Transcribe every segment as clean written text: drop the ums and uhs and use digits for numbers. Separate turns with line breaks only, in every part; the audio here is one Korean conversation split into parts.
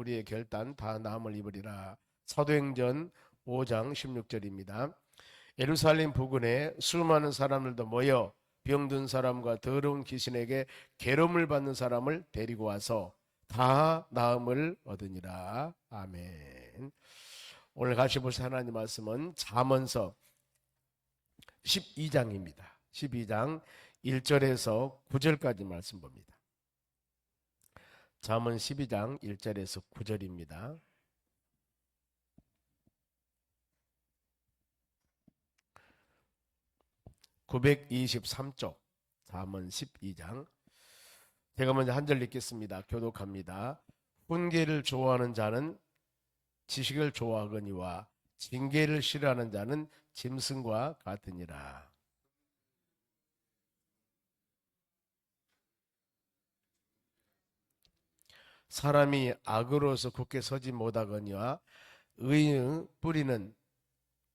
우리의 결단 다 나음을 입으리라. 사도행전 5장 16절입니다. 예루살렘 부근에 수많은 사람들도 모여 병든 사람과 더러운 귀신에게 괴로움을 받는 사람을 데리고 와서 다 나음을 얻으니라. 아멘. 오늘 같이 볼 하나님 말씀은 잠언서 12장입니다. 12장 1절에서 9절까지 말씀 봅니다. 잠언 12장 1절에서 9절입니다. (923쪽) 잠언 12장. 제가 먼저 한 절 읽겠습니다. 교독합니다. 훈계를 좋아하는 자는 지식을 좋아하거니와 징계를 싫어하는 자는 짐승과 같으니라. 사람이 악으로서 굳게 서지 못하거니와 의의 뿌리는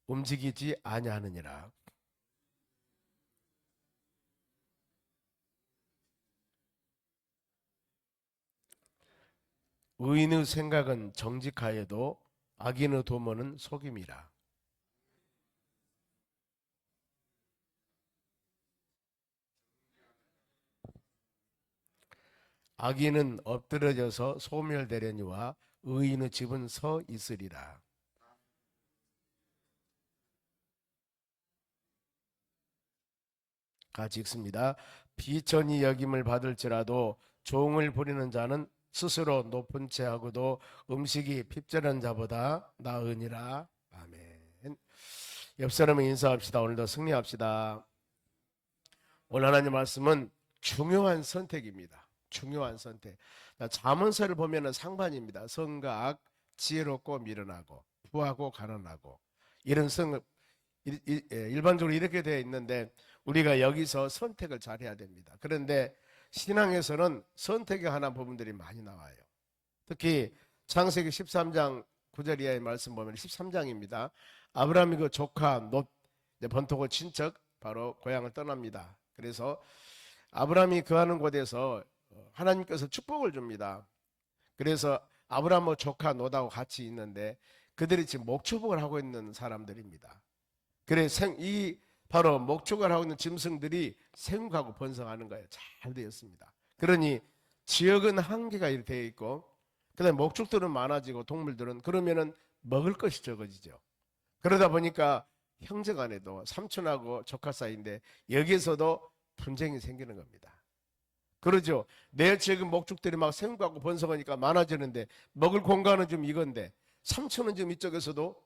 움직이지 아니하느니라. 의인의 생각은 정직하여도 악인의 도모는 속임이라. 악인은 엎드러져서 소멸되려니와 의인의 집은 서 있으리라. 같이 읽습니다. 비천히 여김을 받을지라도 종을 부리는 자는 스스로 높은 채 하고도 음식이 핍절한 자보다 나으니라. 아멘. 옆 사람에 인사합시다. 오늘도 승리합시다. 오늘 하나님 말씀은 중요한 선택입니다. 중요한 선택. 잠언서를 보면은 상반입니다. 성과 악, 지혜롭고 미련하고 부하고 가난하고 이런 일반적으로 이렇게 되어 있는데 우리가 여기서 선택을 잘해야 됩니다. 그런데 신앙에서는 선택에 관한 부분들이 많이 나와요. 특히 창세기 13장 9절 이하의 말씀 보면 13장입니다. 아브라함이 그 조카 롯 번토고 친척 바로 고향을 떠납니다. 그래서 아브라함이 거하는 곳에서 하나님께서 축복을 줍니다. 그래서 아브라함의 조카 롯하고 같이 있는데 그들이 지금 목축을 하고 있는 사람들입니다. 그래서 이 바로 목축을 하고 있는 짐승들이 생육하고 번성하는 거예요. 잘 되었습니다. 그러니 지역은 한계가 이렇게 되어 있고 그다음에 목축들은 많아지고 동물들은 그러면은 먹을 것이 적어지죠. 그러다 보니까 형제간에도 삼촌하고 조카 사이인데 여기에서도 분쟁이 생기는 겁니다. 그러죠. 내 지금 목축들이 막 생육하고 번성하니까 많아지는데 먹을 공간은 좀 이건데 삼촌은 지금 이쪽에서도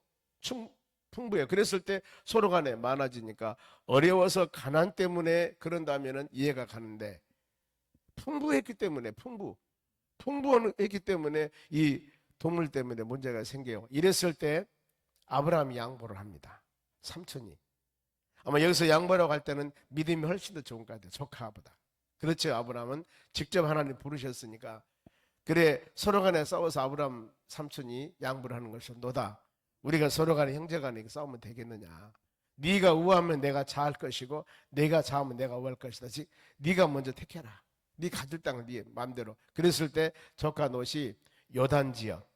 풍부해요. 그랬을 때 서로 간에 많아지니까 어려워서 가난 때문에 그런다면은 이해가 가는데 풍부했기 때문에 풍부했기 때문에 이 동물 때문에 문제가 생겨요. 이랬을 때 아브라함이 양보를 합니다. 삼촌이 아마 여기서 양보라고 할 때는 믿음이 훨씬 더 좋은 것 같아요. 조카보다. 그렇죠. 아브라함은 직접 하나님 부르셨으니까. 그래 서로 간에 싸워서 아브라함 삼촌이 양보를 하는 것이 너다. 우리가 서로 간에 형제 간에 싸우면 되겠느냐. 네가 우하면 내가 자할 것이고 내가 자하면 내가 우할 것이다. 즉 네가 먼저 택해라. 네 가질 땅을 네 마음대로. 그랬을 때 조카 롯이 요단 지역,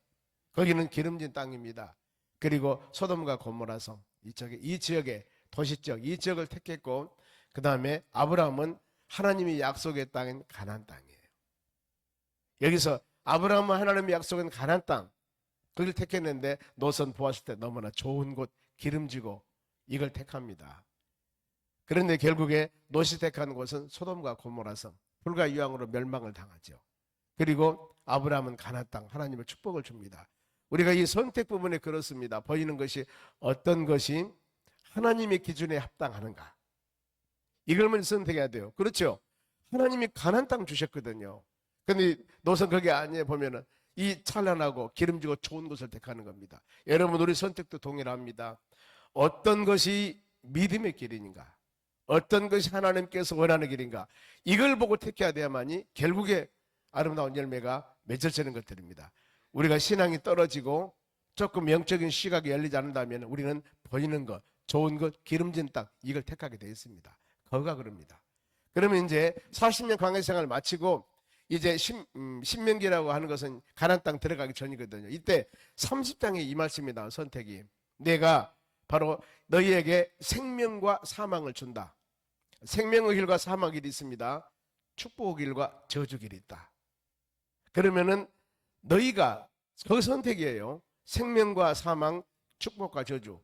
거기는 기름진 땅입니다. 그리고 소돔과 고모라 성 이 지역에 도시적 이 지역을 택했고 그 다음에 아브라함은 하나님이 약속의 땅인 가나안 땅이에요. 여기서 아브라함은 하나님이 약속한 가나안 땅 그걸 택했는데 롯은 보았을 때 너무나 좋은 곳 기름지고 이걸 택합니다. 그런데 결국에 롯이 택한 곳은 소돔과 고모라 성 불과 유황으로 멸망을 당하죠. 그리고 아브라함은 가나안 땅 하나님의 축복을 줍니다. 우리가 이 선택 부분에 그렇습니다. 보이는 것이 어떤 것이 하나님의 기준에 합당하는가 이걸 먼저 선택해야 돼요. 그렇죠. 하나님이 가나안 땅 주셨거든요. 근데 롯은 그게 아니에요. 보면은 이 찬란하고 기름지고 좋은 것을 택하는 겁니다. 여러분 우리 선택도 동일합니다. 어떤 것이 믿음의 길인가 어떤 것이 하나님께서 원하는 길인가 이걸 보고 택해야 돼야만이 결국에 아름다운 열매가 맺어지는 것들입니다. 우리가 신앙이 떨어지고 조금 영적인 시각이 열리지 않는다면 우리는 보이는 것 좋은 것 기름진 땅 이걸 택하게 되어 있습니다. 거가 그럽니다. 그러면 이제 40년 광야 생활을 마치고 이제 신명기라고 하는 것은 가나안 땅 들어가기 전이거든요. 이때 30장에 이 말씀이 나온 선택이 내가 바로 너희에게 생명과 사망을 준다. 생명의 길과 사망의 길이 있습니다. 축복의 길과 저주의 길이 있다. 그러면은 너희가 그 선택이에요. 생명과 사망, 축복과 저주.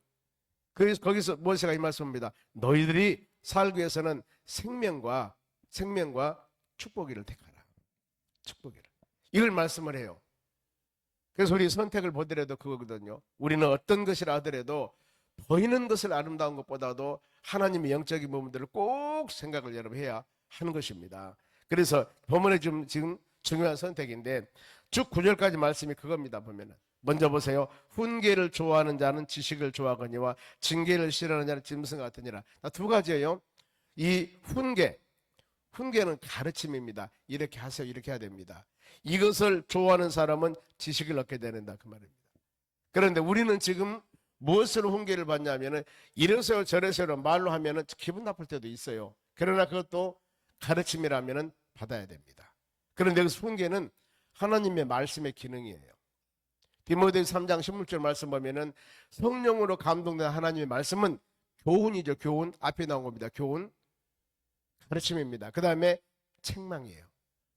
그래서 거기서 모세가 이 말씀입니다. 너희들이 살기 위해서는 생명과 축복이를 택하라. 축복이를. 이걸 말씀을 해요. 그래서 우리 선택을 보더라도 그거거든요. 우리는 어떤 것이라 하더라도 보이는 것을 아름다운 것보다도 하나님의 영적인 부분들을 꼭 생각을 여러분 해야 하는 것입니다. 그래서 본문에 지금 중요한 선택인데 쭉 9절까지 말씀이 그겁니다. 보면은 먼저 보세요. 훈계를 좋아하는 자는 지식을 좋아하거니와 징계를 싫어하는 자는 짐승 같으니라. 두 가지예요. 이 훈계는 가르침입니다. 이렇게 하세요. 이렇게 해야 됩니다. 이것을 좋아하는 사람은 지식을 얻게 된다 그 말입니다. 그런데 우리는 지금 무엇으로 훈계를 받냐면은 이래서요 저래서요 말로 하면은 기분 나쁠 때도 있어요. 그러나 그것도 가르침이라면은 받아야 됩니다. 그런데 그 훈계는 하나님의 말씀의 기능이에요. 디모데 3장 16절 말씀 보면은 성령으로 감동된 하나님의 말씀은 교훈이죠. 교훈 앞에 나온 겁니다. 교훈 가르침입니다. 그 다음에 책망이에요.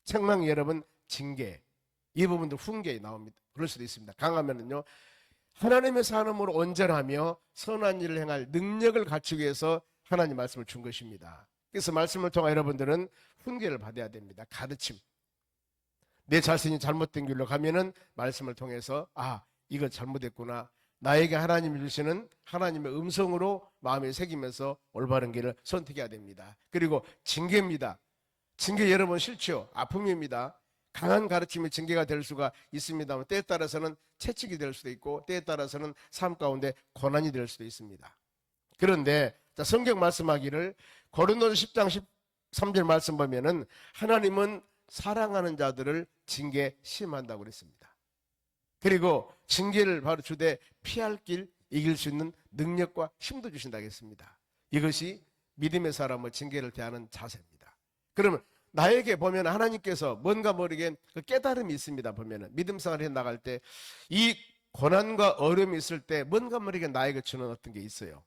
책망이 여러분 징계 이 부분도 훈계에 나옵니다. 그럴 수도 있습니다. 강하면은요 하나님의 사람으로 온전하며 선한 일을 행할 능력을 갖추기 위해서 하나님 말씀을 준 것입니다. 그래서 말씀을 통해 여러분들은 훈계를 받아야 됩니다. 가르침. 내 자신이 잘못된 길로 가면은 말씀을 통해서 이거 잘못했구나. 나에게 하나님이 주시는 하나님의 음성으로 마음에 새기면서 올바른 길을 선택해야 됩니다. 그리고 징계입니다. 징계 여러분 싫죠? 아픔입니다. 강한 가르침이 징계가 될 수가 있습니다만 때에 따라서는 채찍이 될 수도 있고 때에 따라서는 삶 가운데 고난이 될 수도 있습니다. 그런데 성경 말씀하기를 고린도서 10장 13절 말씀 보면은 하나님은 사랑하는 자들을 징계 심한다고 그랬습니다. 그리고 징계를 바로 주되 피할 길 이길 수 있는 능력과 힘도 주신다고 했습니다. 이것이 믿음의 사람의 징계를 대하는 자세입니다. 그러면 나에게 보면 하나님께서 뭔가 모르게 그 깨달음이 있습니다. 보면은 믿음 생활을 해 나갈 때 이 고난과 어려움이 있을 때 뭔가 모르게 나에게 주는 어떤 게 있어요.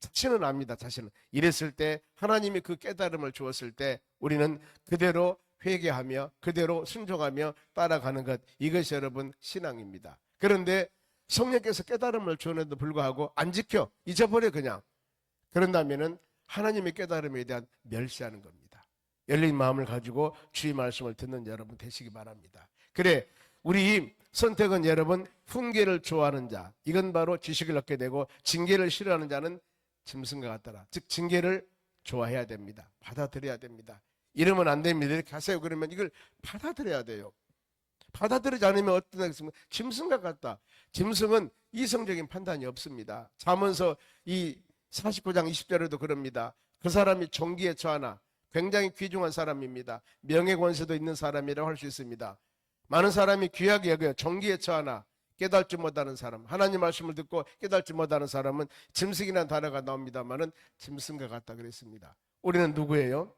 자신은 압니다. 자신은 이랬을 때 하나님이 그 깨달음을 주었을 때 우리는 그대로 회개하며 그대로 순종하며 따라가는 것 이것이 여러분 신앙입니다. 그런데 성령께서 깨달음을 주었는데도 불구하고 안 지켜 잊어버려 그냥 그런다면은 하나님의 깨달음에 대한 멸시하는 겁니다. 열린 마음을 가지고 주의 말씀을 듣는 여러분 되시기 바랍니다. 그래 우리 선택은 여러분 훈계를 좋아하는 자 이건 바로 지식을 얻게 되고 징계를 싫어하는 자는 짐승과 같더라. 즉 징계를 좋아해야 됩니다. 받아들여야 됩니다. 이러면 안 됩니다. 이렇게 하세요. 그러면 이걸 받아들여야 돼요. 받아들이지 않으면 어떤 것은 짐승과 같다. 짐승은 이성적인 판단이 없습니다. 잠언서 이 49장 20절에도 그럽니다. 그 사람이 종기에 처하나 굉장히 귀중한 사람입니다. 명예 권세도 있는 사람이라고 할 수 있습니다. 많은 사람이 귀하게 여겨요. 종기에 처하나 깨닫지 못하는 사람, 하나님 말씀을 듣고 깨닫지 못하는 사람은 짐승이라는 단어가 나옵니다만은 짐승과 같다 그랬습니다. 우리는 누구예요?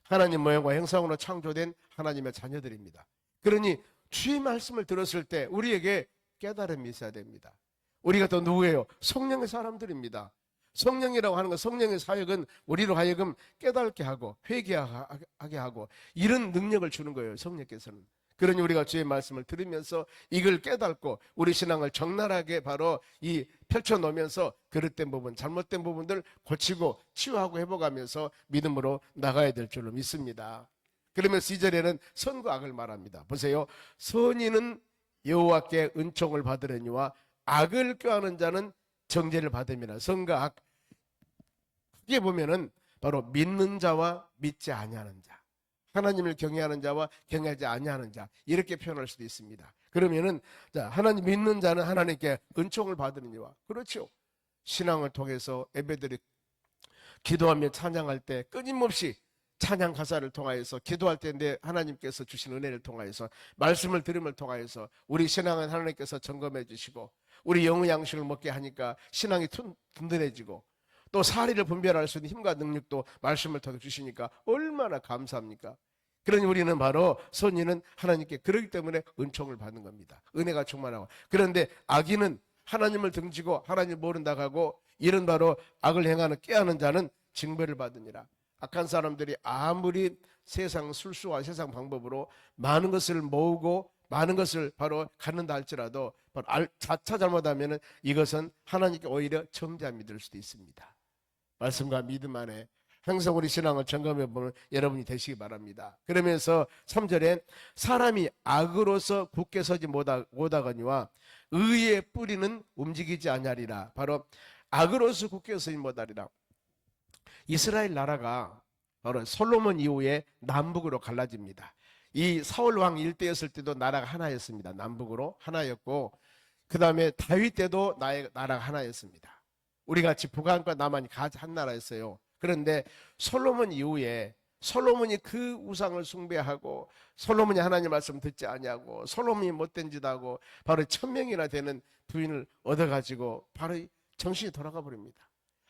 하나님 모양과 형상으로 창조된 하나님의 자녀들입니다. 그러니 주의 말씀을 들었을 때 우리에게 깨달음이 있어야 됩니다. 우리가 또 누구예요? 성령의 사람들입니다. 성령이라고 하는 것, 성령의 사역은 우리로 하여금 깨닫게 하고 회개하게 하고 이런 능력을 주는 거예요. 성령께서는. 그러니 우리가 주의 말씀을 들으면서 이걸 깨닫고 우리 신앙을 적나라하게 바로 이 펼쳐놓으면서 그릇된 부분, 잘못된 부분들 고치고 치유하고 회복하면서 믿음으로 나가야 될 줄로 믿습니다. 그러면서 2절에는 선과 악을 말합니다. 보세요. 선인은 여호와께 은총을 받으려니와 악을 꾀하는 자는 정죄를 받음이라. 선과 악 크게 보면은 바로 믿는 자와 믿지 아니하는 자, 하나님을 경외하는 자와 경외하지 아니하는 자 이렇게 표현할 수도 있습니다. 그러면은 자 하나님 믿는 자는 하나님께 은총을 받으니와 그렇죠. 신앙을 통해서 예배들이 기도하며 찬양할 때 끊임없이 찬양 가사를 통하여서 기도할 때인데 하나님께서 주신 은혜를 통하여서 말씀을 들음을 통하여서 우리 신앙은 하나님께서 점검해 주시고 우리 영의 양식을 먹게 하니까 신앙이 든든해지고 또 사리를 분별할 수 있는 힘과 능력도 말씀을 통해 주시니까 얼마나 감사합니까? 그러니 우리는 바로 선인은 하나님께 그러기 때문에 은총을 받는 겁니다. 은혜가 충만하고. 그런데 악인은 하나님을 등지고 하나님을 모른다고 하고 이런 바로 악을 행하는 꾀하는 자는 징벌을 받으니라. 악한 사람들이 아무리 세상 술수와 세상 방법으로 많은 것을 모으고 많은 것을 바로 갖는다 할지라도 바로 자차 잘못하면 이것은 하나님께 오히려 정죄함이 될 수도 있습니다. 말씀과 믿음 안에 항상 우리 신앙을 점검해 보는 여러분이 되시기 바랍니다. 그러면서 3절에 사람이 악으로서 굳게 서지 못하거니와 의의 뿌리는 움직이지 아니하리라. 바로 악으로서 굳게 서지 못하리라. 이스라엘 나라가 바로 솔로몬 이후에 남북으로 갈라집니다. 이 사울 왕 일대였을 때도 나라가 하나였습니다. 남북으로 하나였고 그 다음에 다윗 때도 나라가 하나였습니다. 우리 같이 북한과 남한이 한 나라였어요. 그런데 솔로몬 이후에 솔로몬이 그 우상을 숭배하고 솔로몬이 하나님 말씀 듣지 아니하고 솔로몬이 못된 짓 하고 바로 1000명이나 되는 부인을 얻어가지고 바로 정신이 돌아가 버립니다.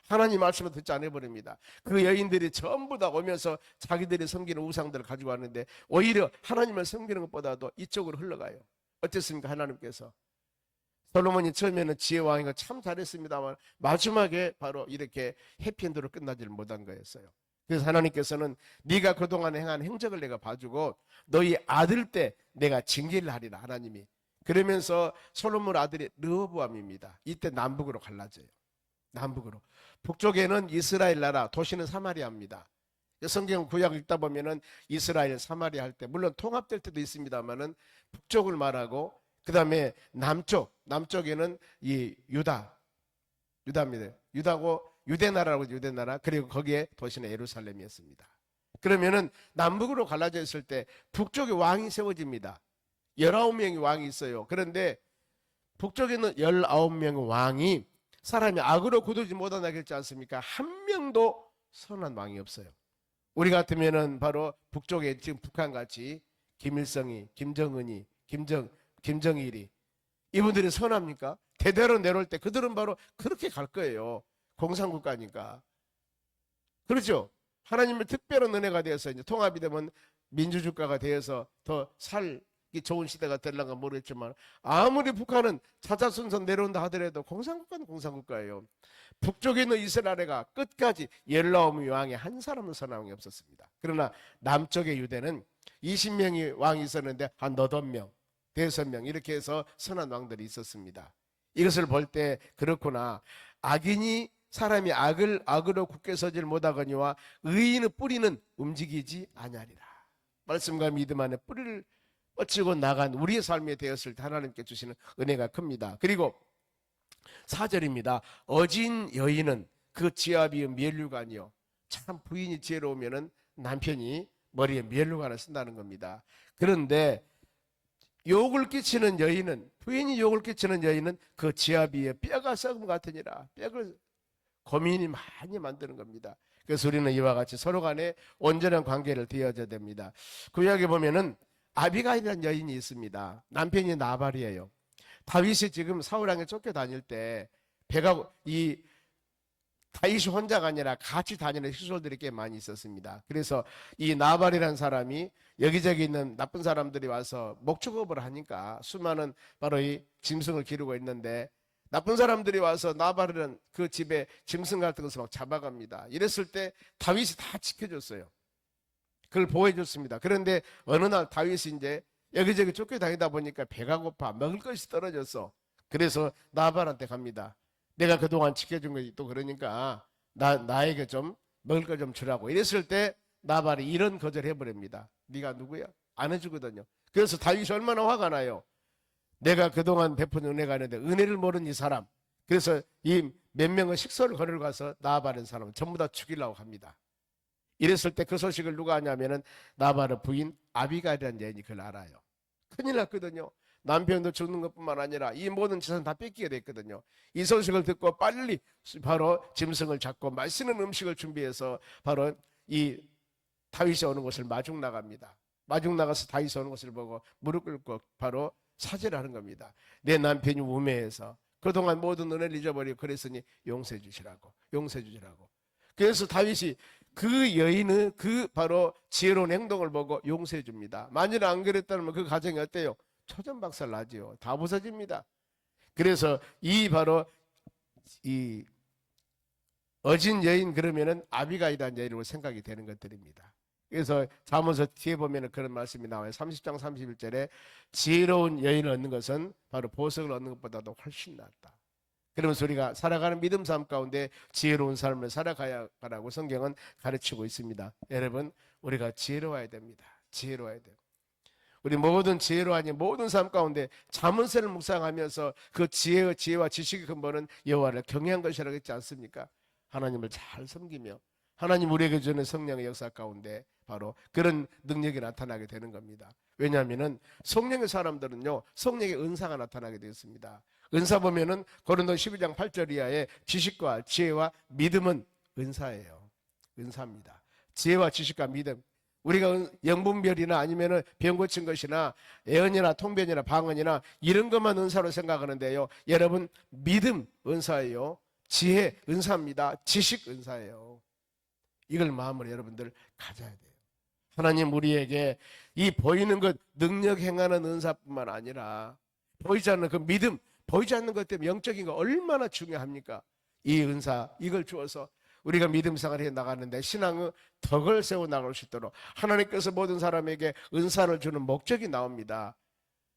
하나님 말씀을 듣지 않아 버립니다. 그 여인들이 전부 다 오면서 자기들이 섬기는 우상들을 가지고 왔는데 오히려 하나님을 섬기는 것보다도 이쪽으로 흘러가요. 어땠습니까? 하나님께서 솔로몬이 처음에는 지혜왕이가 참 잘했습니다만 마지막에 바로 이렇게 해피엔드로 끝나지를 못한 거였어요. 그래서 하나님께서는 네가 그동안 행한 행적을 내가 봐주고 너희 아들 때 내가 징계를 하리라. 하나님이 그러면서 솔로몬 아들이 르호보암입니다. 이때 남북으로 갈라져요. 남북으로. 북쪽에는 이스라엘 나라, 도시는 사마리아입니다. 성경 구약 읽다 보면은 이스라엘 사마리아 할 때 물론 통합될 때도 있습니다만은 북쪽을 말하고 그 다음에 남쪽에는 이 유다입니다. 유다고 유대나라라고 유대나라. 그리고 거기에 도시는 예루살렘이었습니다. 그러면은 남북으로 갈라져 있을 때 북쪽에 왕이 세워집니다. 19명의 왕이 있어요. 그런데 북쪽에는 19명의 왕이 사람이 악으로 굳어지 못하나 그랬지 않습니까? 한 명도 선한 왕이 없어요. 우리 같으면은 바로 북쪽에 지금 북한같이 김일성이, 김정은이, 김정일이 이분들이 선합니까? 대대로 내려올 때 그들은 바로 그렇게 갈 거예요. 공산국가니까. 그렇죠? 하나님의 특별한 은혜가 되어서 이제 통합이 되면 민주주가가 되어서 더 살기 좋은 시대가 될런가 모르겠지만 아무리 북한은 차차순선 내려온다 하더라도 공산국가는 공산국가예요. 북쪽에 있는 이스라엘가 끝까지 19명의 왕에 한 사람은 선한 왕이 없었습니다. 그러나 남쪽의 유대는 20명의 왕이 있었는데 한 8명 5명 이렇게 해서 선한 왕들이 있었습니다. 이것을 볼 때 그렇구나. 악인이 사람이 악으로 굳게 서질 못하거니와 의인의 뿌리는 움직이지 아니하리라. 말씀과 믿음 안에 뿌리를 뻗치고 나간 우리의 삶에 되었을 때 하나님께 주시는 은혜가 큽니다. 그리고 4절입니다. 어진 여인은 그 지압이 면류관이요. 참 부인이 지혜로우면은 남편이 머리에 면류관을 쓴다는 겁니다. 그런데 욕을 끼치는 여인은 부인이 욕을 끼치는 여인은 그 지압이에 뼈가 썩은 것 같으니라. 뼈를 고민이 많이 만드는 겁니다. 그래서 우리는 이와 같이 서로 간에 온전한 관계를 되어야 됩니다. 구약에 보면은 아비가일이라는 여인이 있습니다. 남편이 나발이에요. 다윗이 지금 사울 왕에 쫓겨다닐 때 배가 이 다윗이 혼자가 아니라 같이 다니는 시솔들이 꽤 많이 있었습니다. 그래서 이 나발이라는 사람이 여기저기 있는 나쁜 사람들이 와서 목축업을 하니까 수많은 바로 이 짐승을 기르고 있는데 나쁜 사람들이 와서 나발이라는 그 집에 짐승 같은 것을 막 잡아갑니다. 이랬을 때 다윗이 다 지켜줬어요. 그걸 보호해줬습니다. 그런데 어느 날 다윗이 이제 여기저기 쫓겨다니다 보니까 배가 고파 먹을 것이 떨어졌어. 그래서 나발한테 갑니다. 내가 그동안 지켜준 것이 또 그러니까 나에게 좀 먹을 거 좀 주라고. 이랬을 때 나발이 이런 거절을 해버립니다. 네가 누구야? 안 해주거든요. 그래서 다윗이 얼마나 화가 나요. 내가 그동안 베푼 은혜가 있는데 은혜를 모르는 이 사람. 그래서 이 몇 명의 식소를 거느려 가서 나발은 사람을 전부 다 죽이려고 합니다. 이랬을 때 그 소식을 누가 하냐면은 나발의 부인 아비가일이라는 여인이 그걸 알아요. 큰일 났거든요. 남편도 죽는 것뿐만 아니라 이 모든 재산 다 뺏기게 됐거든요. 이 소식을 듣고 빨리 바로 짐승을 잡고 맛있는 음식을 준비해서 바로 이 다윗이 오는 곳을 마중 나갑니다. 마중 나가서 다윗이 오는 곳을 보고 무릎 꿇고 바로 사죄를 하는 겁니다. 내 남편이 우매해서 그동안 모든 은혜를 잊어버리고 그랬으니 용서해 주시라고. 그래서 다윗이 그 여인의 그 바로 지혜로운 행동을 보고 용서해 줍니다. 만일 안 그랬다면 그 가정이 어때요? 초전박살 나지요. 다 부서집니다. 그래서 이 바로 이 어진 여인 그러면은 아비가일이라는 여인으로 생각이 되는 것들입니다. 그래서 잠언서 뒤에 보면은 그런 말씀이 나와요. 30장 31절에 지혜로운 여인을 얻는 것은 바로 보석을 얻는 것보다도 훨씬 낫다. 그러면서 우리가 살아가는 믿음 삶 가운데 지혜로운 삶을 살아가야 하라고 성경은 가르치고 있습니다. 여러분, 우리가 지혜로워야 됩니다. 지혜로워야 돼요. 우리 모든 지혜로 아닌 모든 삶 가운데 잠언서를 묵상하면서 그 지혜와 지식의 근본은 여호와를 경외한 것이라고 했지 않습니까? 하나님을 잘 섬기며 하나님 우리에게 주는 성령의 역사 가운데 바로 그런 능력이 나타나게 되는 겁니다. 왜냐하면은 성령의 사람들은요, 성령의 은사가 나타나게 되었습니다. 은사 보면은 고린도 12장 8절 이하에 지식과 지혜와 믿음은 은사예요. 은사입니다. 지혜와 지식과 믿음. 우리가 영분별이나 아니면은 병 고친 것이나 예언이나 통변이나 방언이나 이런 것만 은사로 생각하는데요. 여러분, 믿음 은사예요. 지혜 은사입니다. 지식 은사예요. 이걸 마음으로 여러분들 가져야 돼요. 하나님 우리에게 이 보이는 것 능력 행하는 은사뿐만 아니라 보이지 않는 그 믿음, 보이지 않는 것 때문에 영적인 거 얼마나 중요합니까? 이 은사 이걸 주어서 우리가 믿음 생활을 해 나가는데 신앙의 덕을 세워 나갈 수 있도록 하나님께서 모든 사람에게 은사를 주는 목적이 나옵니다.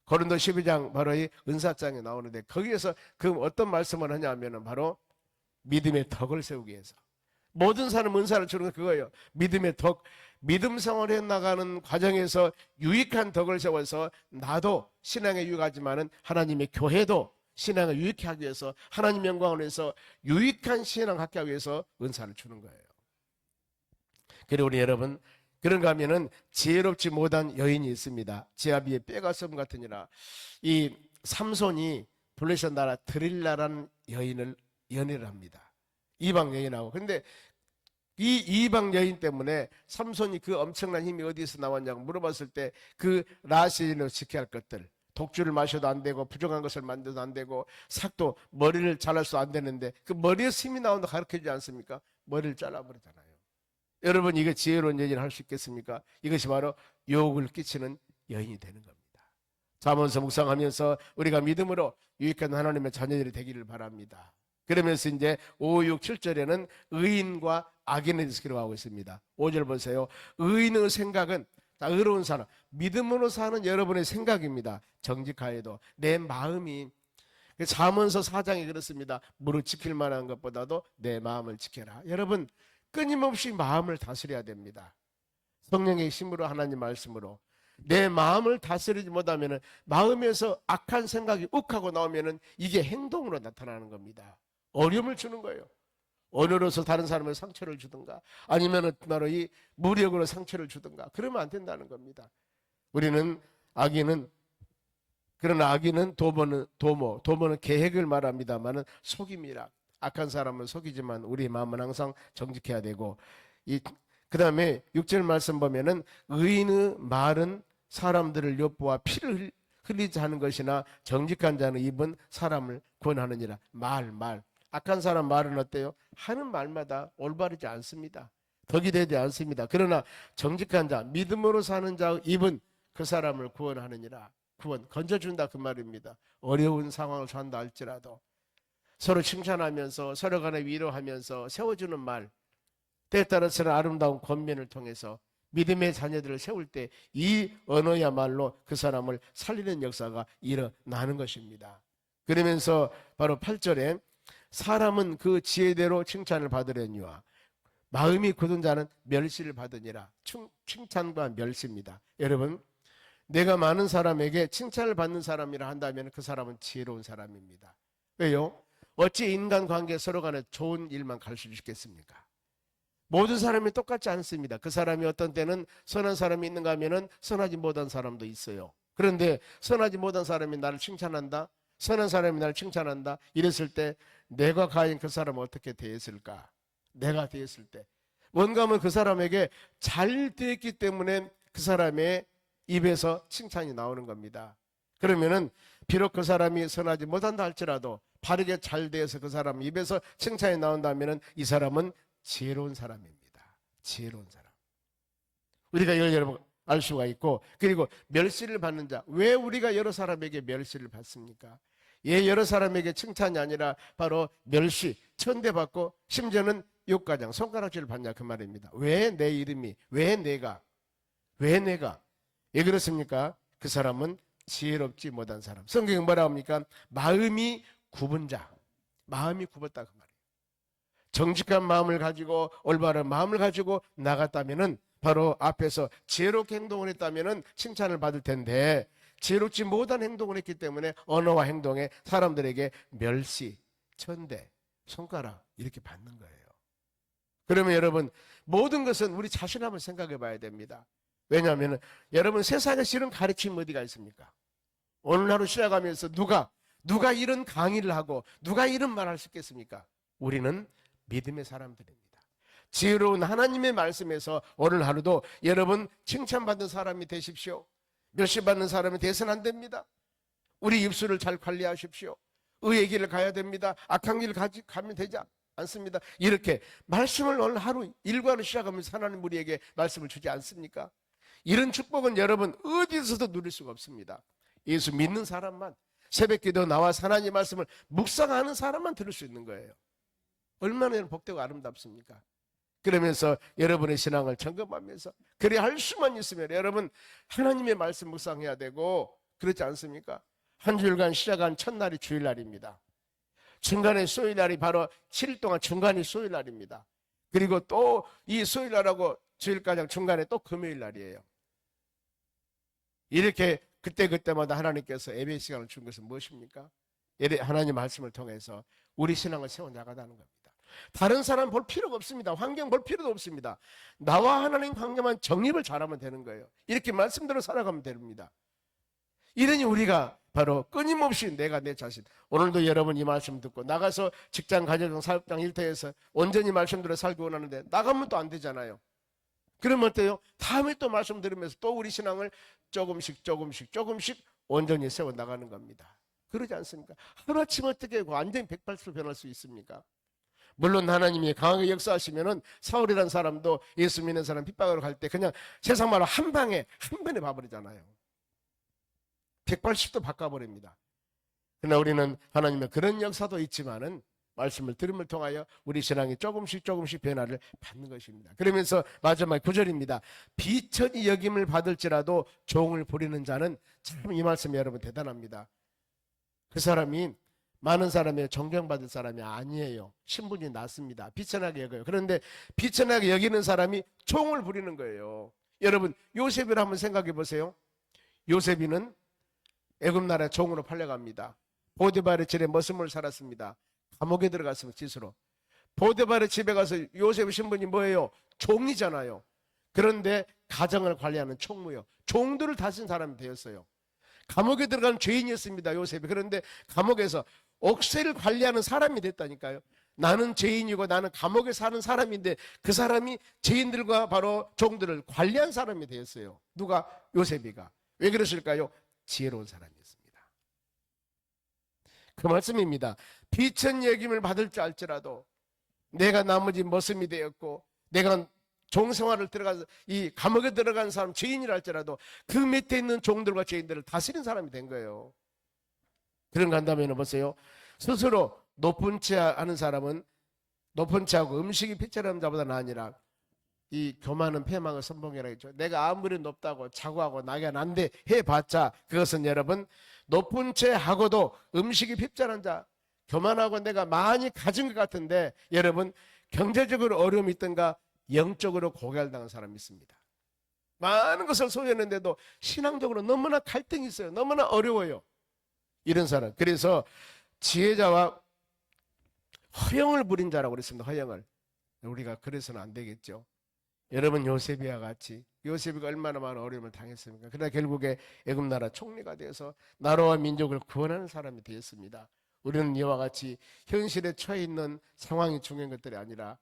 고린도 12장 바로 이 은사장에 나오는데 거기에서 그 어떤 말씀을 하냐면은 바로 믿음의 덕을 세우기 위해서 모든 사람 은사를 주는 건 그거예요. 믿음의 덕, 믿음 생활을 해 나가는 과정에서 유익한 덕을 세워서 나도 신앙에 유익하지만은 하나님의 교회도 신앙을 유익하게 하기 위해서 하나님 영광을 위해서 유익한 신앙을 갖게 하기 위해서 은사를 주는 거예요. 그리고 우리 여러분 그런가 하면은 지혜롭지 못한 여인이 있습니다. 제아비의 뼈가 썸 같으니라. 이 삼손이 블레셋 나라 드릴라라는 여인을 연애를 합니다. 이방 여인하고. 근데 이 이방 여인 때문에 삼손이 그 엄청난 힘이 어디서 나왔냐고 물어봤을 때 그 라시를 지켜야 할 것들, 독주를 마셔도 안 되고 부정한 것을 만들어도 안 되고 삭도 머리를 잘라서 안 되는데 그 머리에서 힘이 나온다 가르쳐주지 않습니까? 머리를 잘라버리잖아요. 여러분 이게 지혜로운 여인을 할 수 있겠습니까? 이것이 바로 유혹을 끼치는 여인이 되는 겁니다. 잠언서 묵상하면서 우리가 믿음으로 유익한 하나님의 자녀들이 되기를 바랍니다. 그러면서 이제 5, 6, 7절에는 의인과 악인에 대해서 기록하고 있습니다. 5절 보세요. 의인의 생각은 의로운 사람, 믿음으로 사는 여러분의 생각입니다. 정직하여도 내 마음이 잠언서 4장에 그렇습니다. 무릇 지킬 만한 것보다도 내 마음을 지켜라. 여러분 끊임없이 마음을 다스려야 됩니다. 성령의 힘으로 하나님 말씀으로 내 마음을 다스리지 못하면 마음에서 악한 생각이 욱하고 나오면 이게 행동으로 나타나는 겁니다. 어려움을 주는 거예요. 언어로서 다른 사람을 상처를 주든가 아니면 바로 이 무력으로 상처를 주든가 그러면 안 된다는 겁니다. 우리는 악인은 그러나 악인은 도모는 계획을 말합니다만은 속임이라. 악한 사람은 속이지만 우리 마음은 항상 정직해야 되고 그 다음에 6절 말씀 보면은 의인의 말은 사람들을 엿보아 피를 흘리지 않은 것이나 정직한 자는 입은 사람을 구원하느니라. 말 악한 사람 말은 어때요? 하는 말마다 올바르지 않습니다. 덕이 되지 않습니다. 그러나 정직한 자 믿음으로 사는 자의 입은 그 사람을 구원하느니라. 구원 건져준다 그 말입니다. 어려운 상황을 산다 할지라도 서로 칭찬하면서 서로 간에 위로하면서 세워주는 말 때에 따라서는 아름다운 권면을 통해서 믿음의 자녀들을 세울 때 이 언어야말로 그 사람을 살리는 역사가 일어나는 것입니다. 그러면서 바로 8절에 사람은 그 지혜대로 칭찬을 받으려니와 마음이 굳은 자는 멸시를 받으니라. 칭찬과 멸시입니다. 여러분 내가 많은 사람에게 칭찬을 받는 사람이라 한다면 그 사람은 지혜로운 사람입니다. 왜요? 어찌 인간관계 서로 간에 좋은 일만 가르쳐 주시겠습니까? 모든 사람이 똑같지 않습니다. 그 사람이 어떤 때는 선한 사람이 있는가 하면 선하지 못한 사람도 있어요. 그런데 선하지 못한 사람이 나를 칭찬한다, 선한 사람이 나를 칭찬한다 이랬을 때 내가 과연 그 사람을 어떻게 대했을까? 내가 대했을 때 뭔가 하면 그 사람에게 잘 대했기 때문에 그 사람의 입에서 칭찬이 나오는 겁니다. 그러면은 비록 그 사람이 선하지 못한다 할지라도 바르게 잘 대해서 그 사람 입에서 칭찬이 나온다면은 이 사람은 지혜로운 사람입니다. 지혜로운 사람. 우리가 이걸 여러분 알 수가 있고, 그리고 멸시를 받는 자. 왜 우리가 여러 사람에게 멸시를 받습니까? 여러 사람에게 칭찬이 아니라 바로 멸시, 천대받고 심지어는 욕가장, 손가락질을 받냐 그 말입니다. 왜 내 이름이, 왜 내가? 왜 그렇습니까? 그 사람은 지혜롭지 못한 사람. 성경이 뭐라 합니까? 마음이 굽은 자. 마음이 굽었다 그 말이에요. 정직한 마음을 가지고 올바른 마음을 가지고 나갔다면은 바로 앞에서 지혜롭게 행동을 했다면은 칭찬을 받을 텐데, 지혜롭지 못한 행동을 했기 때문에 언어와 행동에 사람들에게 멸시, 천대, 손가락 이렇게 받는 거예요. 그러면 여러분, 모든 것은 우리 자신 한번 생각해 봐야 됩니다. 왜냐하면 여러분, 세상에 실은 가르침 어디가 있습니까? 오늘 하루 시작하면서 누가 이런 강의를 하고 누가 이런 말을 할 수 있겠습니까? 우리는 믿음의 사람들입니다. 지혜로운 하나님의 말씀에서 오늘 하루도 여러분 칭찬받는 사람이 되십시오. 멸시받는 사람이 되서는 안 됩니다. 우리 입술을 잘 관리하십시오. 의의 길을 가야 됩니다. 악한 길을 가면 되지 않습니다. 이렇게 말씀을 오늘 하루 일과를 시작하면서 하나님 우리에게 말씀을 주지 않습니까? 이런 축복은 여러분 어디서도 누릴 수가 없습니다. 예수 믿는 사람만, 새벽기도 나와 하나님 말씀을 묵상하는 사람만 들을 수 있는 거예요. 얼마나 복되고 아름답습니까? 그러면서 여러분의 신앙을 점검하면서 그래 할 수만 있으면 여러분 하나님의 말씀 묵상해야 되고, 그렇지 않습니까? 한 주일간 시작한 첫날이 주일날입니다. 중간에 수요일날이 바로 7일 동안 중간이 수요일날입니다. 그리고 또 이 수요일날하고 주일가장 중간에 또 금요일날이에요. 이렇게 그때마다 하나님께서 예배 시간을 준 것은 무엇입니까? 하나님 말씀을 통해서 우리 신앙을 세워나가다는 겁니다. 다른 사람 볼 필요가 없습니다. 환경 볼 필요도 없습니다. 나와 하나님 관계만 정립을 잘하면 되는 거예요. 이렇게 말씀대로 살아가면 됩니다. 이러니 우리가 바로 끊임없이 내가 내 자신, 오늘도 여러분 이 말씀 듣고 나가서 직장, 가정, 사업장, 일터에서 온전히 말씀대로 살기 원하는데 나가면 또 안 되잖아요. 그러면 어때요? 다음에 또 말씀 들으면서 또 우리 신앙을 조금씩 온전히 세워나가는 겁니다. 그러지 않습니까? 하루아침 어떻게 완전히 180도 변할 수 있습니까? 물론 하나님이 강하게 역사하시면은 사울이라는 사람도 예수 믿는 사람 핍박으로 갈 때 그냥 세상 말로 한 번에 봐버리잖아요. 180도 바꿔버립니다. 그러나 우리는 하나님의 그런 역사도 있지만은 말씀을 들음을 통하여 우리 신앙이 조금씩 변화를 받는 것입니다. 그러면서 마지막 9절입니다. 비천히 여김을 받을지라도 종을 부리는 자는, 참 이 말씀이 여러분 대단합니다. 그 사람이 많은 사람의 존경받을 사람이 아니에요. 신분이 낮습니다. 비천하게 여겨요. 그런데 비천하게 여기는 사람이 종을 부리는 거예요. 여러분 요셉을 한번 생각해 보세요. 요셉이는 애굽 나라의 종으로 팔려갑니다. 보디발의 집에 머슴을 살았습니다. 감옥에 들어갔으면 짓으로. 보디발의 집에 가서 요셉의 신분이 뭐예요? 종이잖아요. 그런데 가정을 관리하는 총무요. 종들을 다스린 사람이 되었어요. 감옥에 들어간 죄인이었습니다. 요셉이. 그런데 감옥에서 옥새를 관리하는 사람이 됐다니까요. 나는 죄인이고 나는 감옥에 사는 사람인데 그 사람이 죄인들과 바로 종들을 관리한 사람이 되었어요. 누가? 요셉이가. 왜 그랬을까요? 지혜로운 사람이었습니다. 그 말씀입니다. 비천 여김을 받을 줄 알지라도 내가 나머지 머슴이 되었고 내가 종생활을 들어가서 이 감옥에 들어간 사람 죄인이라 할지라도 그 밑에 있는 종들과 죄인들을 다스리는 사람이 된 거예요. 그런가 한다면 보세요. 스스로 높은 채 하는 사람은 높은 채하고 음식이 피처럼 자보다는 아니라 이 교만은 패망의 선봉이라고 했죠. 내가 아무리 높다고 자고하고 나게 난데 해봤자 그것은 여러분 높은 채 하고도 음식이 핍절한 자, 교만하고 내가 많이 가진 것 같은데 여러분 경제적으로 어려움이 있던가 영적으로 고갈당한 사람이 있습니다. 많은 것을 소유했는데도 신앙적으로 너무나 갈등이 있어요. 너무나 어려워요. 이런 사람. 그래서 지혜자와 허영을 부린 자라고 그랬습니다. 허영을. 우리가 그래서는 안 되겠죠. 여러분 요셉이와 같이 요셉이가 얼마나 많은 어려움을 당했습니까? 그러나 결국에 애굽 나라 총리가 되어서 나라와 민족을 구원하는 사람이 되었습니다. 우리는 이와 같이 현실에 처해 있는 상황이 중요한 것들이 아니라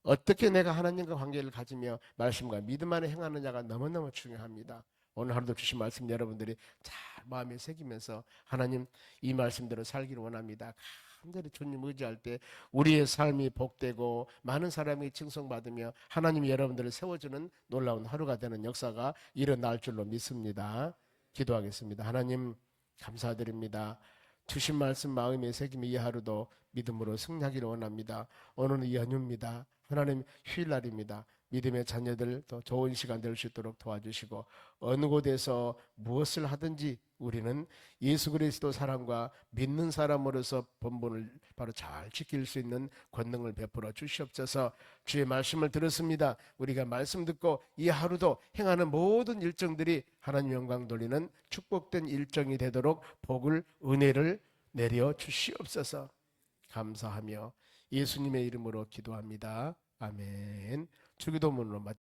어떻게 내가 하나님과 관계를 가지며 말씀과 믿음 안에 행하느냐가 너무너무 중요합니다. 오늘 하루도 주신 말씀 여러분들이 잘 마음에 새기면서 하나님 이 말씀대로 살기를 원합니다. 간절히 주님 의지할 때 우리의 삶이 복되고 많은 사람이 칭송받으며 하나님이 여러분들을 세워주는 놀라운 하루가 되는 역사가 일어날 줄로 믿습니다. 기도하겠습니다. 하나님 감사드립니다. 주신 말씀 마음에 새기며 이 하루도 믿음으로 승리하기를 원합니다. 오늘은 연휴입니다. 하나님 휴일날입니다. 믿음의 자녀들 더 좋은 시간 될 수 있도록 도와주시고 어느 곳에서 무엇을 하든지 우리는 예수 그리스도 사랑과 믿는 사람으로서 본분을 바로 잘 지킬 수 있는 권능을 베풀어 주시옵소서. 주의 말씀을 들었습니다. 우리가 말씀 듣고 이 하루도 행하는 모든 일정들이 하나님 영광 돌리는 축복된 일정이 되도록 복을 은혜를 내려 주시옵소서. 감사하며 예수님의 이름으로 기도합니다. 아멘. 주기도문으로